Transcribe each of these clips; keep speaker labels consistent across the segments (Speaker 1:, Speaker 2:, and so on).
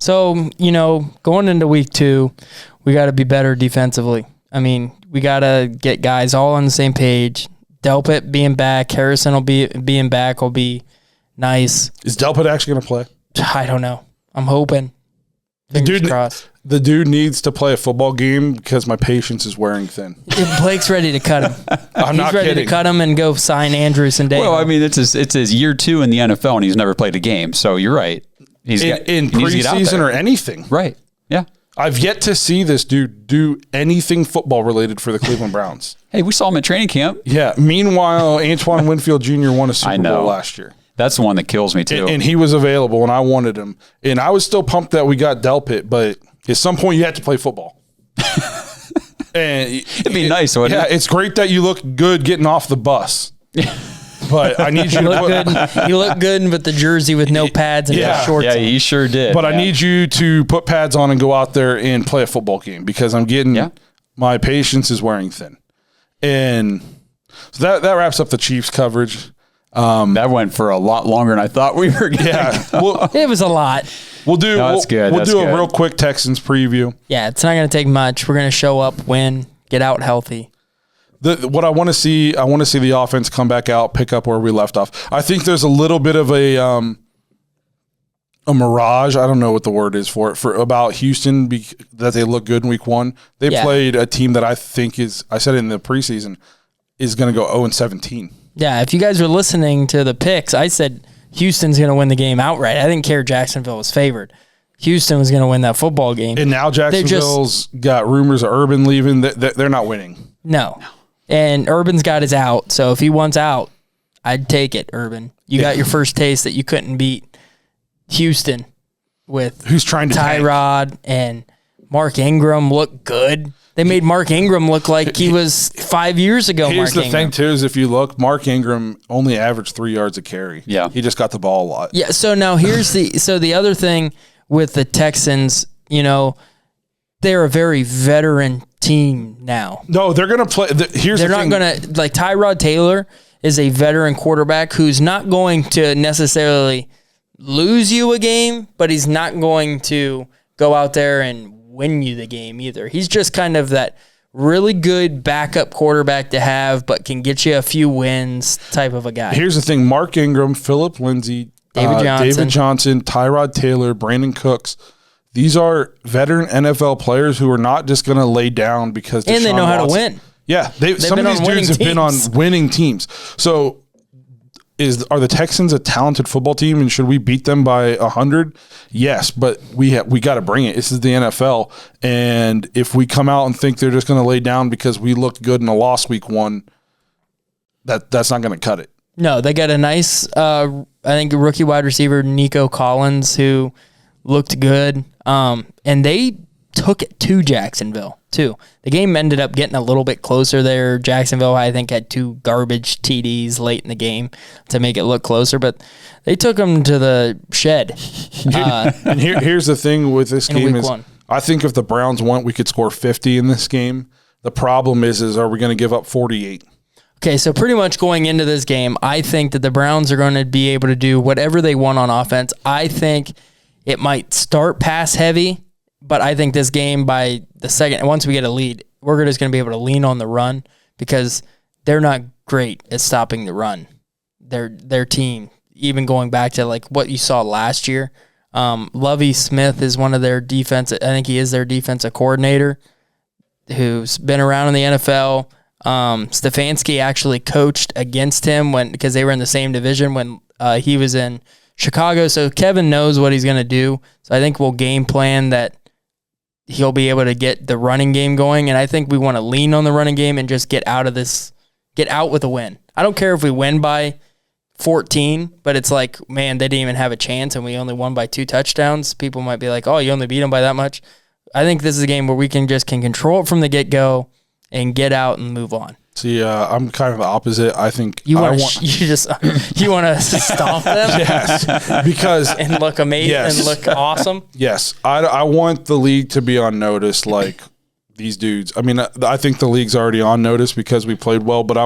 Speaker 1: So, going into week 2, we got to be better defensively. I mean, we got to get guys all on the same page. Delpit being back, Harrison will being back will be nice.
Speaker 2: Is Delpit actually going to play?
Speaker 1: I don't know. I'm hoping. Fingers crossed.
Speaker 2: The dude needs to play a football game because my patience is wearing thin.
Speaker 1: Blake's ready to cut him.
Speaker 2: He's
Speaker 1: ready
Speaker 2: kidding.
Speaker 1: to cut him and go sign Andrews and Dale.
Speaker 3: Well, I mean, it's his year 2 in the NFL, and he's never played a game. So you're right.
Speaker 2: In preseason or anything.
Speaker 3: Right. Yeah.
Speaker 2: I've yet to see this dude do anything football related for the Cleveland Browns.
Speaker 3: Hey, we saw him at training camp.
Speaker 2: Yeah. Meanwhile, Antoine Winfield Jr. won a Super Bowl last year.
Speaker 3: That's the one that kills me, too.
Speaker 2: And he was available, and I wanted him. And I was still pumped that we got Delpit, but at some point you have to play football. And
Speaker 3: it'd be nice, wouldn't it?
Speaker 2: Yeah, it's great that you look good getting off the bus. But I need you to
Speaker 1: good. You look good with the jersey with no pads and no shorts.
Speaker 3: Yeah, he sure did.
Speaker 2: But I need you to put pads on and go out there and play a football game because I'm getting my patience is wearing thin. And so that wraps up the Chiefs coverage.
Speaker 3: That went for a lot longer than I thought we were going to
Speaker 1: go. It was a lot.
Speaker 2: We'll do a real quick Texans preview.
Speaker 1: Yeah, it's not going to take much. We're going to show up, win, get out healthy.
Speaker 2: What I want to see, the offense come back out, pick up where we left off. I think there's a little bit of a mirage. I don't know what the word is for about Houston that they look good in week 1. They played a team that I think I said it in the preseason, is going to go 0-17.
Speaker 1: Yeah, if you guys were listening to the picks, I said Houston's going to win the game outright. I didn't care Jacksonville was favored. Houston was going to win that football game.
Speaker 2: And now Jacksonville's got rumors of Urban leaving. They're not winning.
Speaker 1: No. And Urban's got his out. So if he wants out, I'd take it, Urban. You got your first taste that you couldn't beat Houston with
Speaker 2: who's trying to
Speaker 1: Tyrod and Mark Ingram look good. They made Mark Ingram look like he was 5 years ago.
Speaker 2: Here's the thing, too, is if you look, Mark Ingram only averaged 3 yards a carry.
Speaker 3: Yeah.
Speaker 2: He just got the ball a lot.
Speaker 1: Yeah, so now here's the other thing with the Texans, they're a very veteran team now.
Speaker 2: No, they're going to play.
Speaker 1: They're not going to, like Tyrod Taylor is a veteran quarterback who's not going to necessarily lose you a game, but he's not going to go out there and win you the game either. He's just kind of that really good backup quarterback to have, but can get you a few wins type of a guy.
Speaker 2: Here's the thing. Mark Ingram, Phillip Lindsay,
Speaker 1: David
Speaker 2: Johnson, Tyrod Taylor, Brandon Cooks. These are veteran NFL players who are not just going to lay down because
Speaker 1: and they know how to win.
Speaker 2: Yeah, some of these dudes have been on winning teams. So are the Texans a talented football team, and should we beat them by 100? Yes, but we got to bring it. This is the NFL, and if we come out and think they're just going to lay down because we looked good in a loss week 1, that's not going to cut it.
Speaker 1: No, they got a nice, I think, rookie wide receiver, Nico Collins, who looked good, and they took it to Jacksonville, too. The game ended up getting a little bit closer there. Jacksonville, I think, had 2 garbage TDs late in the game to make it look closer, but they took them to the shed.
Speaker 2: And here's the thing with this game is I think if the Browns won, we could score 50 in this game. The problem is are we going to give up 48?
Speaker 1: Okay, so pretty much going into this game, I think that the Browns are going to be able to do whatever they want on offense. I think it might start pass heavy, but I think this game by the second, once we get a lead, we're just going to be able to lean on the run because they're not great at stopping the run. Their team, even going back to like what you saw last year, Lovie Smith is one of their I think he is their defensive coordinator who's been around in the NFL. Stefanski actually coached against him because they were in the same division when he was in Chicago. So Kevin knows what he's going to do. So I think we'll game plan that he'll be able to get the running game going. And I think we want to lean on the running game and just get out with a win. I don't care if we win by 14, but it's like, man, they didn't even have a chance and we only won by 2 touchdowns. People might be like, oh, you only beat them by that much. I think this is a game where we can control it from the get-go and get out and move on.
Speaker 2: See, I'm kind of the opposite. I think
Speaker 1: you want to stomp them,
Speaker 2: yes, because
Speaker 1: and look amazing and look awesome.
Speaker 2: Yes, I want the league to be on notice, like these dudes. I mean, I think the league's already on notice because we played well, but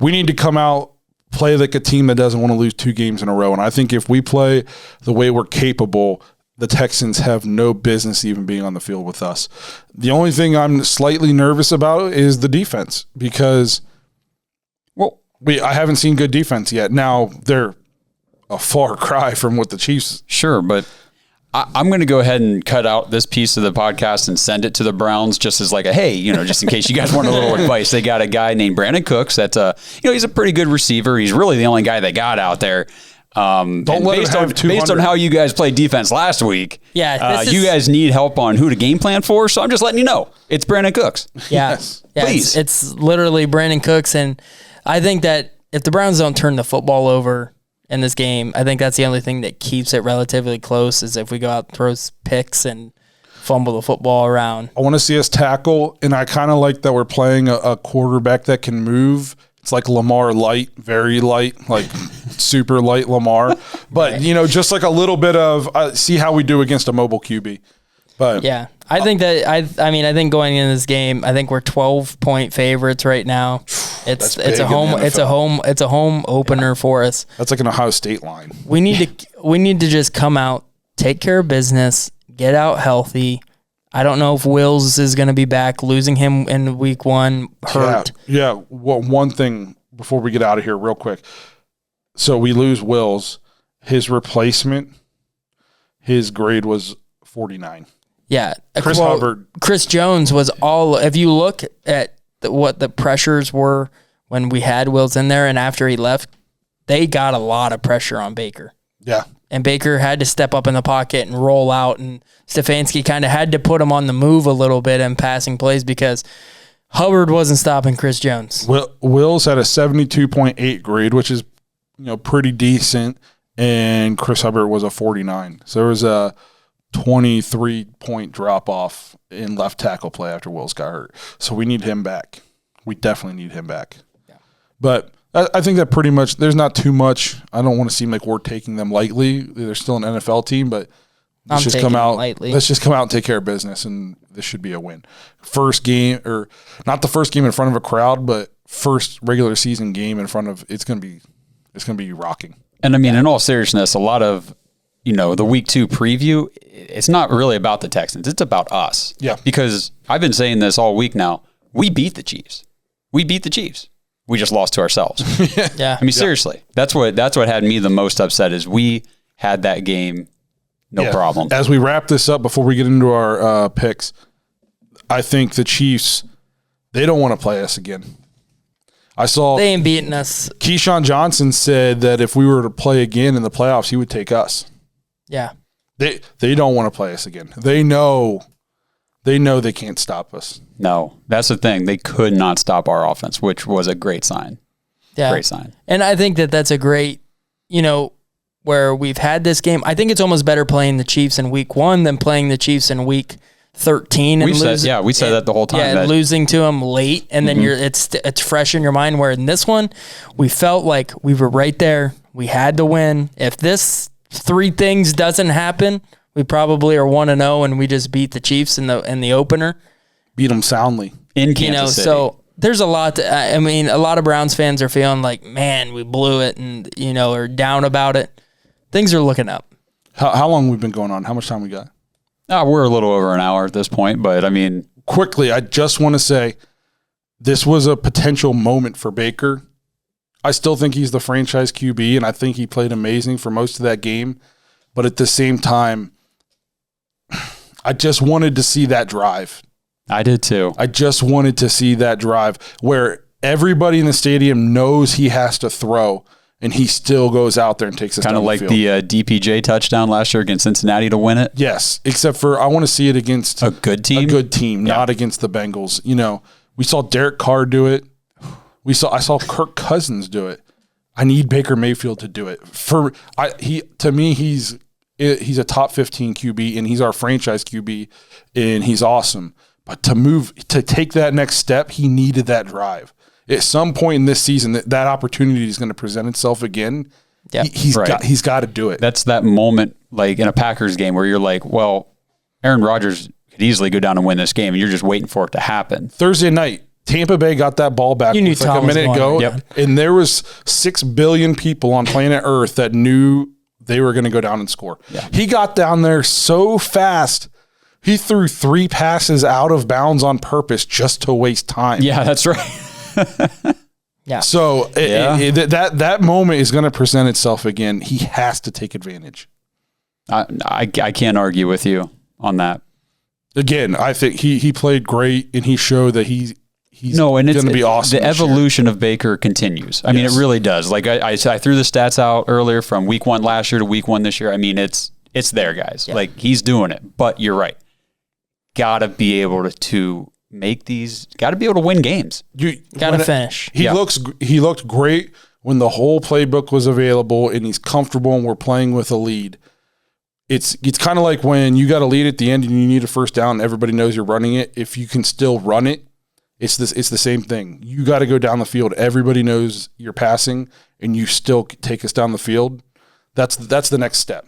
Speaker 2: we need to come out, play like a team that doesn't want to lose 2 games in a row. And I think if we play the way we're capable, the Texans have no business even being on the field with us. The only thing I'm slightly nervous about is the defense because, I haven't seen good defense yet. Now, they're a far cry from what the Chiefs.
Speaker 3: Sure, but I'm going to go ahead and cut out this piece of the podcast and send it to the Browns just as like a, hey, just in case you guys want a little advice. They got a guy named Brandon Cooks. That's he's a pretty good receiver. He's really the only guy they got out there.
Speaker 2: Don't let
Speaker 3: based on how you guys played defense last week, you guys need help on who to game plan for. So I'm just letting you know it's Brandon Cooks.
Speaker 1: Yeah, please. It's literally Brandon Cooks, and I think that if the Browns don't turn the football over in this game, I think that's the only thing that keeps it relatively close. Is if we go out and throw picks and fumble the football around.
Speaker 2: I want to see us tackle, and I kind of like that we're playing a quarterback that can move. It's like Lamar light, very light, like super light Lamar. But, right. Just like a little bit of see how we do against a mobile QB. But
Speaker 1: yeah, I think that I think going into this game, I think we're 12-point favorites right now. It's a home opener for us.
Speaker 2: That's like an Ohio State line.
Speaker 1: We need to just come out, take care of business, get out healthy. I don't know if Wills is going to be back. Losing him in week 1 hurt.
Speaker 2: Yeah. Well, one thing before we get out of here real quick. So we lose Wills. His replacement, his grade was 49.
Speaker 1: Yeah.
Speaker 2: Hubbard.
Speaker 1: Chris Jones was all – if you look at what the pressures were when we had Wills in there and after he left, they got a lot of pressure on Baker.
Speaker 2: Yeah.
Speaker 1: And Baker had to step up in the pocket and roll out, and Stefanski kind of had to put him on the move a little bit in passing plays because Hubbard wasn't stopping Chris Jones.
Speaker 2: Wills had a 72.8 grade, which is pretty decent, and Chris Hubbard was a 49. So there was a 23-point drop-off in left tackle play after Wills got hurt. So we need him back. We definitely need him back. Yeah. But I think that pretty much there's not too much. I don't want to seem like we're taking them lightly. They're still an NFL team, but let's just come out and take care of business, and this should be a win. First game, or not the first game in front of a crowd, but first regular season game in front of it's going to be rocking.
Speaker 3: And I mean, in all seriousness, a lot of the week 2 preview, it's not really about the Texans. It's about us.
Speaker 2: Yeah.
Speaker 3: Because I've been saying this all week now. We beat the Chiefs. We just lost to ourselves.
Speaker 1: Yeah.
Speaker 3: I mean, seriously, that's what had me the most upset is we had that game, no problem.
Speaker 2: As we wrap this up before we get into our picks, I think the Chiefs, they don't want to play us again.
Speaker 1: They ain't beating us.
Speaker 2: Keyshawn Johnson said that if we were to play again in the playoffs, he would take us.
Speaker 1: Yeah.
Speaker 2: They don't want to play us again. They know they can't stop us.
Speaker 3: No, that's the thing. They could not stop our offense, which was a great sign.
Speaker 1: Yeah.
Speaker 3: Great sign.
Speaker 1: And I think that's a great, where we've had this game. I think it's almost better playing the Chiefs in week 1 than playing the Chiefs in week 13.
Speaker 3: We said that the whole time.
Speaker 1: Yeah, losing to them late, and then it's fresh in your mind. Where in this one, we felt like we were right there. We had to win. If this 3 things doesn't happen, we probably are 1-0, and we just beat the Chiefs in the opener.
Speaker 2: Beat them soundly
Speaker 3: in Kansas City.
Speaker 1: So there's a lot. A lot of Browns fans are feeling like, man, we blew it, and are down about it. Things are looking up.
Speaker 2: How long we've been going on? How much time we got?
Speaker 3: We're a little over an hour at this point, but I mean,
Speaker 2: quickly, I just want to say this was a potential moment for Baker. I still think he's the franchise QB, and I think he played amazing for most of that game. But at the same time, I just wanted to see that drive.
Speaker 3: I did too.
Speaker 2: I just wanted to see that drive where everybody in the stadium knows he has to throw, and he still goes out there and takes us down the field.
Speaker 3: Kind of like the DPJ touchdown last year against Cincinnati to win it?
Speaker 2: Yes, except for I want to see it against
Speaker 3: a good team,
Speaker 2: not against the Bengals. We saw Derek Carr do it. I saw Kirk Cousins do it. I need Baker Mayfield to do it. He's a top 15 QB, and he's our franchise QB, and he's awesome. But to take that next step, he needed that drive. At some point in this season, that opportunity is going to present itself again. Yep. He's got to do it.
Speaker 3: That's that moment, like in a Packers game, where you're like, well, Aaron Rodgers could easily go down and win this game, and you're just waiting for it to happen.
Speaker 2: Thursday night, Tampa Bay got that ball back a minute ago, and there was 6 billion people on planet Earth that knew they were going to go down and score.
Speaker 3: Yeah.
Speaker 2: He got down there so fast. He threw 3 passes out of bounds on purpose just to waste time.
Speaker 3: Yeah, that's right.
Speaker 1: Yeah.
Speaker 2: So that moment is going to present itself again. He has to take advantage.
Speaker 3: I can't argue with you on that.
Speaker 2: Again, I think he played great, and he showed that he's going to be awesome.
Speaker 3: The evolution of Baker continues. I mean, it really does. Like I threw the stats out earlier from week 1 last year to week 1 this year. I mean, it's there, guys. Yeah. Like he's doing it. But you're right. Got to be able to make these. Got to be able to win games.
Speaker 1: Got to finish.
Speaker 2: He looked great when the whole playbook was available, and he's comfortable, and we're playing with a lead. It's kind of like when you got a lead at the end and you need a first down and everybody knows you're running it. If you can still run it, it's the same thing. You got to go down the field. Everybody knows you're passing and you still take us down the field. That's the next step.